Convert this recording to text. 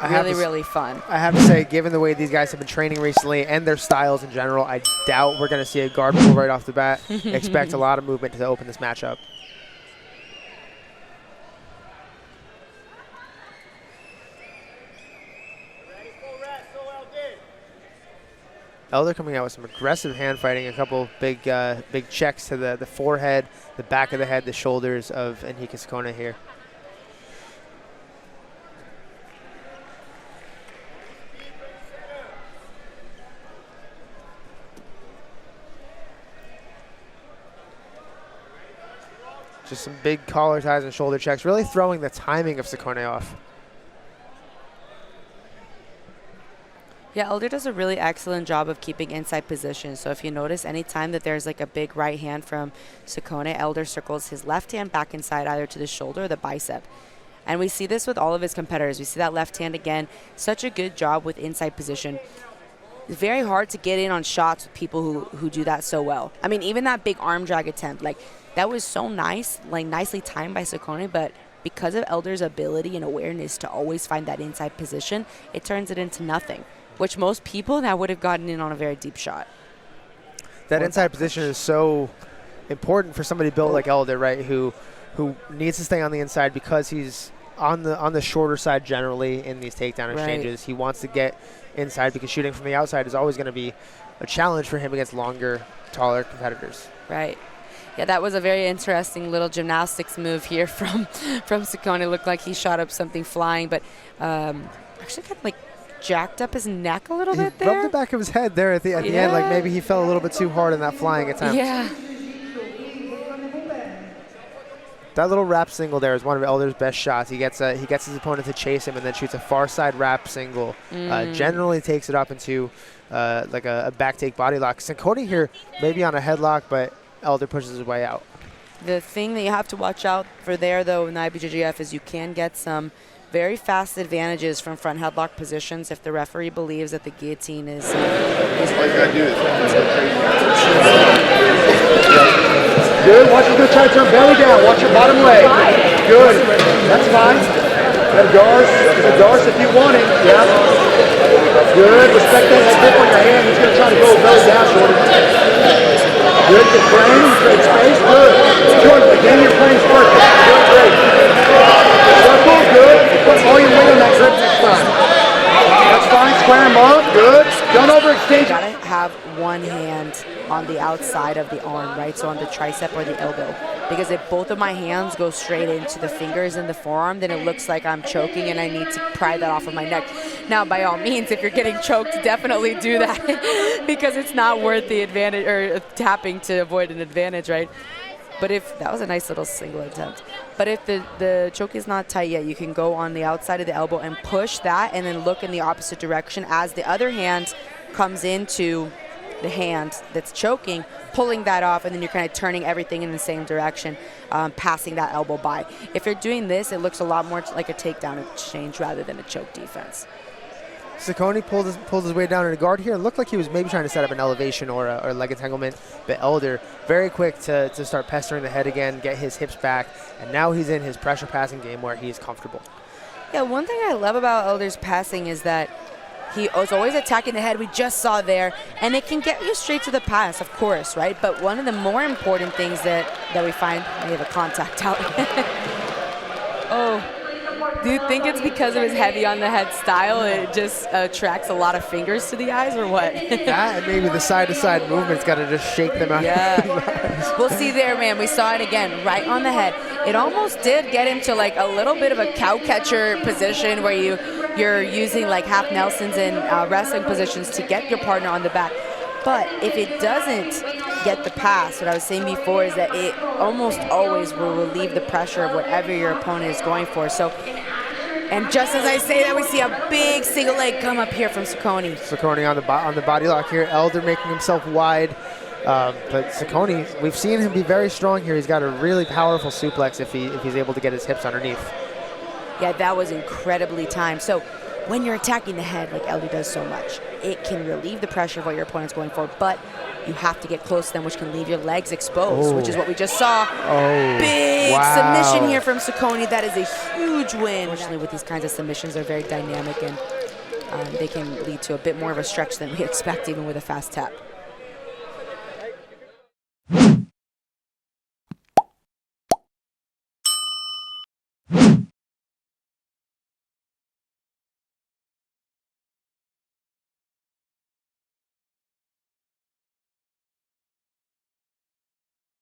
Really fun. I have to say, given the way these guys have been training recently and their styles in general, I doubt we're going to see a guard pull right off the bat. Expect a lot of movement to open this matchup. Elder coming out with some aggressive hand fighting, a couple big checks to the forehead, the back of the head, the shoulders of Henrique Ceconi here. Just some big collar ties and shoulder checks, really throwing the timing of Ceconi off. Yeah, Elder does a really excellent job of keeping inside position. So if you notice, anytime that there's like a big right hand from Ceconi, Elder circles his left hand back inside either to the shoulder or the bicep. And we see this with all of his competitors. We see that left hand again. Such a good job with inside position. It's very hard to get in on shots with people who do that so well. I mean, even that big arm drag attempt, like that was so nice, like nicely timed by Ceconi, but because of Elder's ability and awareness to always find that inside position, it turns it into nothing, which most people now would have gotten in on a very deep shot. That inside position is so important for somebody built like Elder, right, who needs to stay on the inside because he's on the shorter side generally in these takedown exchanges. Right. He wants to get inside because shooting from the outside is always going to be a challenge for him against longer, taller competitors. Right. Yeah, that was a very interesting little gymnastics move here from Ceconi. It looked like he shot up something flying, but actually kind of like jacked up his neck a little bit there. Rubbed the back of his head there at the end, like maybe he fell a little bit too hard in that flying attempt. Yeah. That little wrap single there is one of Elder's best shots. He gets his opponent to chase him and then shoots a far side wrap single. Generally takes it up into like a back take body lock. Ceconi here maybe on a headlock, but Elder pushes his way out. The thing that you have to watch out for there, though, in the IBJJF is you can get some very fast advantages from front headlock positions if the referee believes that the guillotine is. All you gotta do is good. Watch him try to turn belly down. Watch your bottom leg. Good. That's fine. Got a Darce if you want it. Yeah. Good. Respect that grip on your hand. He's going to try to go belly down, Shorty. Good. Good frame. Great space. Good. Good. Again, your frame's perfect. Good. Great. Circle. Good. Put all your weight on that grip next time. That's fine. Square him up. Good. Don't overextend. You gotta have one hand on the outside of the arm, right? So on the tricep or the elbow. Because if both of my hands go straight into the fingers and the forearm, then it looks like I'm choking and I need to pry that off of my neck. Now, by all means, if you're getting choked, definitely do that because it's not worth the advantage or tapping to avoid an advantage, right? But if that was a nice little single attempt. But if the choke is not tight yet, you can go on the outside of the elbow and push that and then look in the opposite direction as the other hand comes into the hand that's choking, pulling that off, and then you're kind of turning everything in the same direction, passing that elbow by. If you're doing this, it looks a lot more like a takedown exchange rather than a choke defense. Ceconi pulled his way down in a guard here. It looked like he was maybe trying to set up an elevation or a leg entanglement, but Elder very quick to start pestering the head again, get his hips back, and now he's in his pressure passing game where he's comfortable. Yeah, one thing I love about Elder's passing is that he is always attacking the head. We just saw there, and it can get you straight to the pass, of course, right? But one of the more important things that we find, we have a contact out. Oh, do you think it's because of his heavy on the head style? It just attracts a lot of fingers to the eyes, or what? That and maybe the side-to-side movement's got to just shake them out. Yeah. We'll see there, man. We saw it again, right on the head. It almost did get him to like a little bit of a cow catcher position where you're using like half Nelsons in wrestling positions to get your partner on the back. But if it doesn't get the pass, what I was saying before is that it almost always will relieve the pressure of whatever your opponent is going for. So, and just as I say that, we see a big single leg come up here from Ceconi. Ceconi on the body lock here. Elder making himself wide. But Ceconi, we've seen him be very strong here. He's got a really powerful suplex if he's able to get his hips underneath. Yeah, that was incredibly timed. So when you're attacking the head like Elder does so much, it can relieve the pressure of what your opponent's going for, but you have to get close to them, which can leave your legs exposed, which is what we just saw. Big submission here from Ceconi. That is a huge win. Unfortunately, with these kinds of submissions, they're very dynamic, and they can lead to a bit more of a stretch than we expect, even with a fast tap.